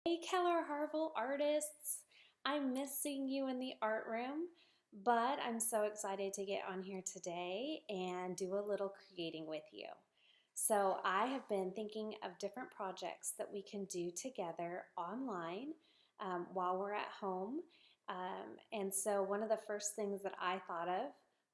Hey Keller Harville artists, I'm missing you in the art room, but I'm so excited to get on here today and do a little creating with you. So I have been thinking of different projects that we can do together online while we're at home. And so one of the first things that I thought of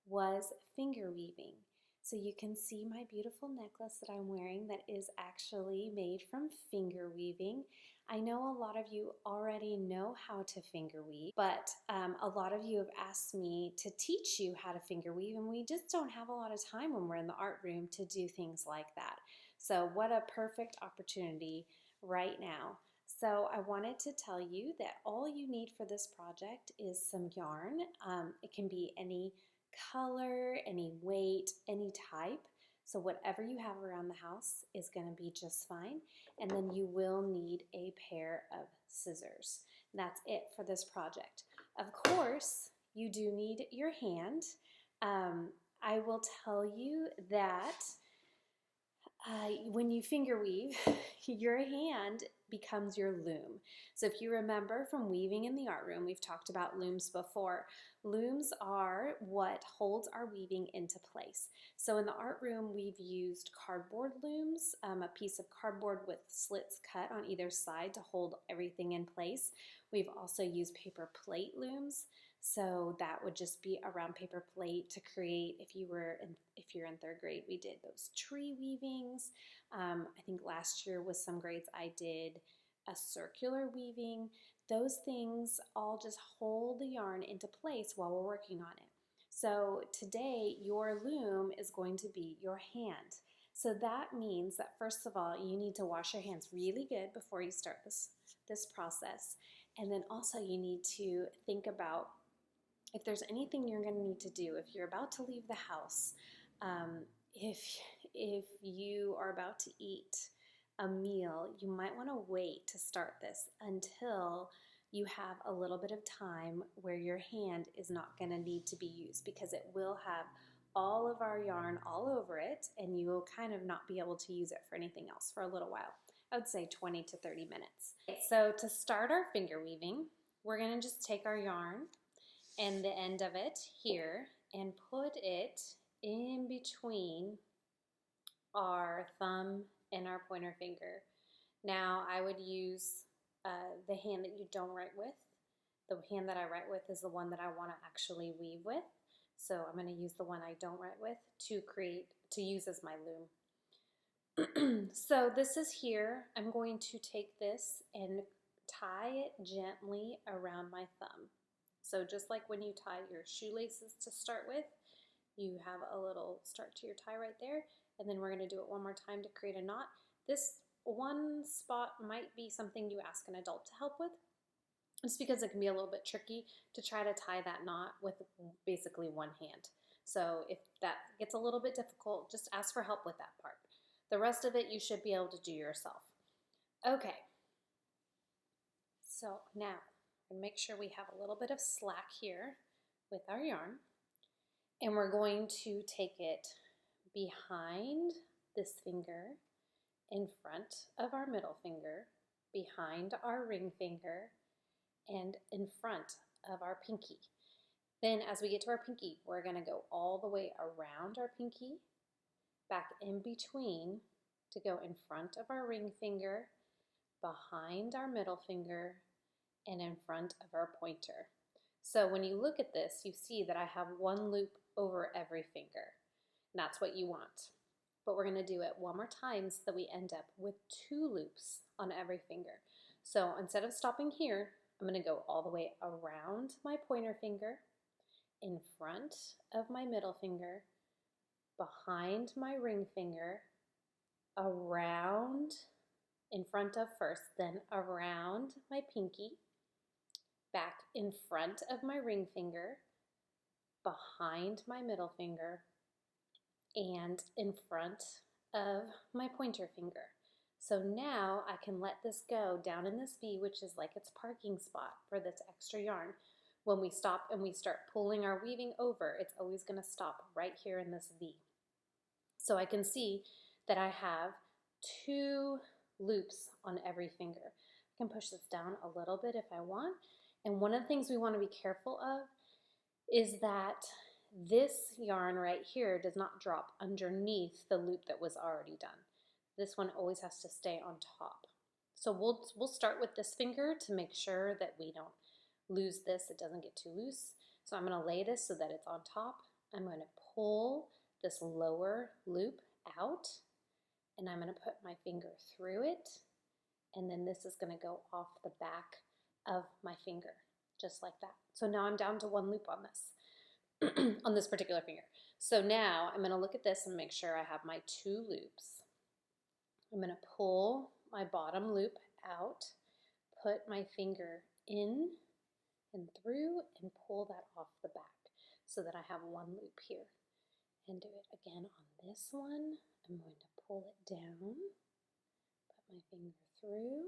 was finger weaving. So you can see my beautiful necklace that I'm wearing that is actually made from finger weaving. I know a lot of you already know how to finger weave, but a lot of you have asked me to teach you how to finger weave, and we just don't have a lot of time when we're in the art room to do things like that. So what a perfect opportunity right now. So I wanted to tell you that all you need for this project is some yarn. It can be any color, any weight, any type. So whatever you have around the house is going to be just fine. And then you will need a pair of scissors. And that's it for this project. Of course, you do need your hand. I will tell you that when you finger weave, your hand becomes your loom. So if you remember from weaving in the art room, we've talked about looms before. Looms are what holds our weaving into place. So in the art room, we've used cardboard looms, a piece of cardboard with slits cut on either side to hold everything in place. We've also used paper plate looms. So that would just be a round paper plate to create, if you're in third grade, we did those tree weavings. I think last year with some grades I did a circular weaving. Those things all just hold the yarn into place while we're working on it. So today your loom is going to be your hand. So that means that first of all, you need to wash your hands really good before you start this process. And then also you need to think about if there's anything you're going to need to do, if you're about to leave the house, um, if you are about to eat a meal, you might want to wait to start this until you have a little bit of time where your hand is not going to need to be used, because it will have all of our yarn all over it and you will kind of not be able to use it for anything else for a little while. I would say 20 to 30 minutes. So to start our finger weaving, we're going to just take our yarn and the end of it here and put it in between our thumb and our pointer finger. Now I would use the hand that you don't write with. The hand that I write with is the one that I want to actually weave with. So I'm going to use the one I don't write with to use as my loom. So this is here. I'm going to take this and tie it gently around my thumb. So just like when you tie your shoelaces to start with, you have a little start to your tie right there, and then we're going to do it one more time to create a knot. This one spot might be something you ask an adult to help with, just because it can be a little bit tricky to try to tie that knot with basically one hand. So if that gets a little bit difficult, just ask for help with that part. The rest of it you should be able to do yourself. Okay, so now and make sure we have a little bit of slack here with our yarn, and we're going to take it behind this finger, in front of our middle finger, behind our ring finger, and in front of our pinky. Then as we get to our pinky, we're going to go all the way around our pinky, back in between to go in front of our ring finger, behind our middle finger, and in front of our pointer. So when you look at this, you see that I have one loop over every finger. And that's what you want. But we're going to do it one more time so that we end up with 2 loops on every finger. So instead of stopping here, I'm going to go all the way around my pointer finger, in front of my middle finger, behind my ring finger, around, in front of first, then around my pinky, back in front of my ring finger, behind my middle finger, and in front of my pointer finger. So now I can let this go down in this V, which is like its parking spot for this extra yarn. When we stop and we start pulling our weaving over, it's always going to stop right here in this V. So I can see that I have 2 loops on every finger. I can push this down a little bit if I want. And one of the things we want to be careful of is that this yarn right here does not drop underneath the loop that was already done. This one always has to stay on top. So we'll start with this finger to make sure that we don't lose this, it doesn't get too loose. So I'm going to lay this so that it's on top. I'm going to pull this lower loop out, and I'm going to put my finger through it, and then this is going to go off the back of my finger, just like that. So now I'm down to one loop on this, on this particular finger. So now I'm going to look at this and make sure I have my 2 loops. I'm going to pull my bottom loop out, put my finger in and through, and pull that off the back so that I have 1 loop here. And do it again on this one. I'm going to pull it down, put my finger through,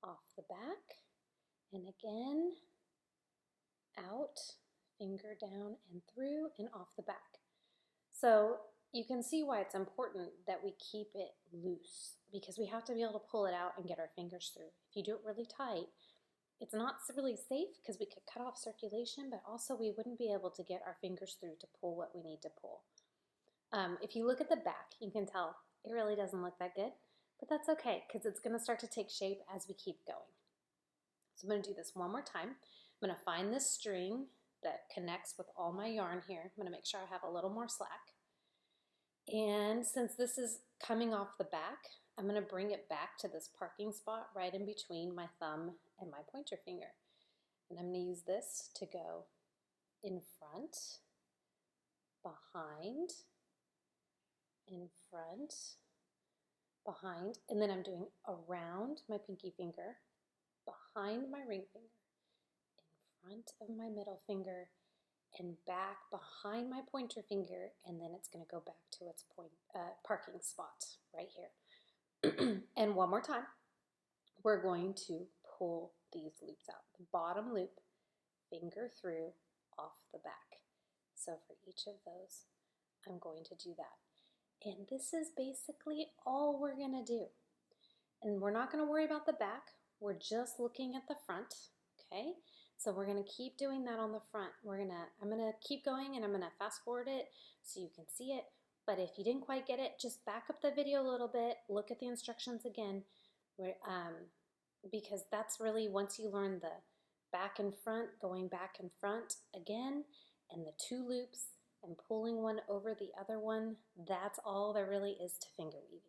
off the back, and again, out, finger down and through, and off the back. So you can see why it's important that we keep it loose, because we have to be able to pull it out and get our fingers through. If you do it really tight, it's not really safe because we could cut off circulation, but also we wouldn't be able to get our fingers through to pull what we need to pull. If you look at the back, you can tell it really doesn't look that good, but that's okay because it's going to start to take shape as we keep going. So I'm going to do this one more time. I'm going to find this string that connects with all my yarn here. I'm going to make sure I have a little more slack. And since this is coming off the back, I'm going to bring it back to this parking spot right in between my thumb and my pointer finger. And I'm going to use this to go in front, behind, in front, behind, and then I'm doing around my pinky finger, behind my ring finger, in front of my middle finger, and back behind my pointer finger, and then it's going to go back to its parking spot right here. And one more time, we're going to pull these loops out. The bottom loop, finger through, off the back. So for each of those, I'm going to do that. And this is basically all we're going to do. And we're not going to worry about the back. We're just looking at the front, okay? So we're going to keep doing that on the front. I'm going to keep going, and I'm going to fast forward it so you can see it. But if you didn't quite get it, just back up the video a little bit, look at the instructions again, because that's really, once you learn the back and front, going back and front again, and the 2 loops, and pulling one over the other one, that's all there really is to finger weaving.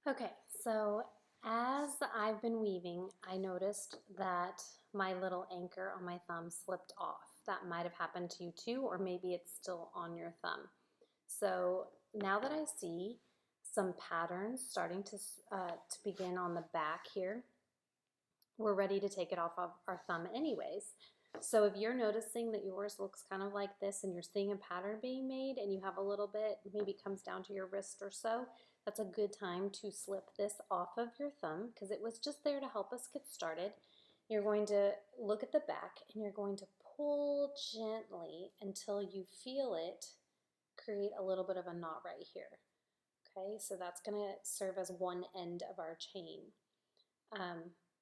Okay, so as I've been weaving, I noticed that my little anchor on my thumb slipped off. That might have happened to you too, or maybe it's still on your thumb. So now that I see some patterns starting to begin on the back here, we're ready to take it off of our thumb anyways. So if you're noticing that yours looks kind of like this and you're seeing a pattern being made and you have a little bit, maybe comes down to your wrist or so, that's a good time to slip this off of your thumb because it was just there to help us get started. You're going to look at the back and you're going to pull gently until you feel it create a little bit of a knot right here. Okay, so that's going to serve as one end of our chain.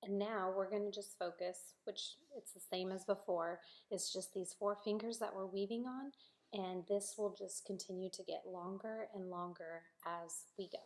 And now we're going to just focus, which it's the same as before, it's just these 4 fingers that we're weaving on, and this will just continue to get longer and longer as we go.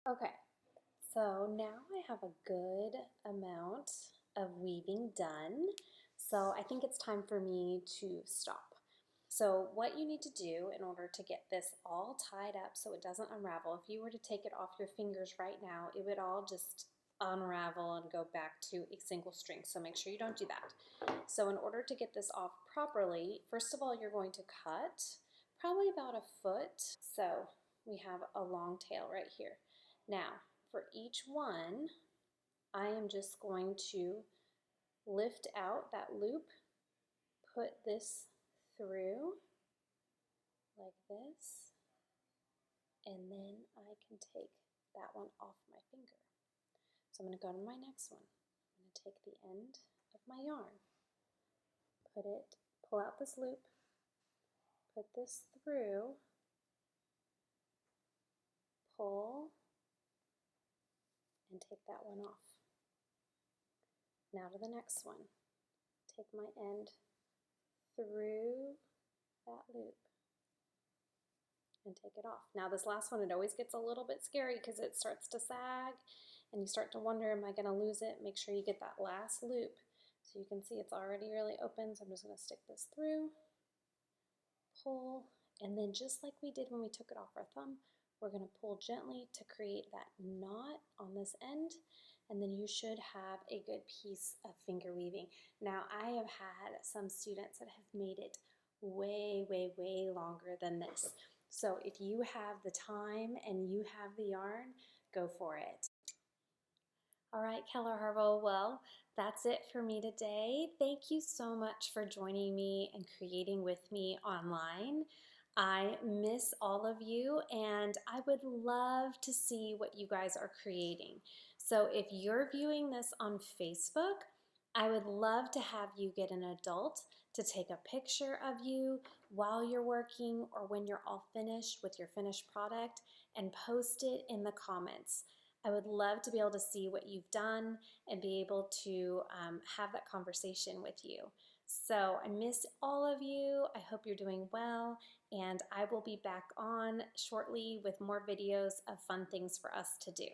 Okay, so now I have a good amount of weaving done. So I think it's time for me to stop. So what you need to do in order to get this all tied up so it doesn't unravel, if you were to take it off your fingers right now, it would all just unravel and go back to a single string. So make sure you don't do that. So in order to get this off properly, first of all, you're going to cut probably about a foot. So we have a long tail right here. Now, for each one, I am just going to lift out that loop, put this through like this, and then I can take that one off my finger. So I'm going to go to my next one. I'm going to take the end of my yarn, pull out this loop, put this through, pull, and take that one off. Now to the next one. Take my end through that loop and take it off. Now this last one, it always gets a little bit scary because it starts to sag and you start to wonder, am I going to lose it? Make sure you get that last loop. So you can see it's already really open, so I'm just going to stick this through, pull, and then just like we did when we took it off our thumb, we're going to pull gently to create that knot on this end, and then you should have a good piece of finger weaving. Now I have had some students that have made it way, way, way longer than this. So if you have the time and you have the yarn, go for it. All right, Keller Harville, well, that's it for me today. Thank you so much for joining me and creating with me online. I miss all of you and I would love to see what you guys are creating. So if you're viewing this on Facebook, I would love to have you get an adult to take a picture of you while you're working or when you're all finished with your finished product and post it in the comments. I would love to be able to see what you've done and be able to have that conversation with you. So I miss all of you. I hope you're doing well, and I will be back on shortly with more videos of fun things for us to do.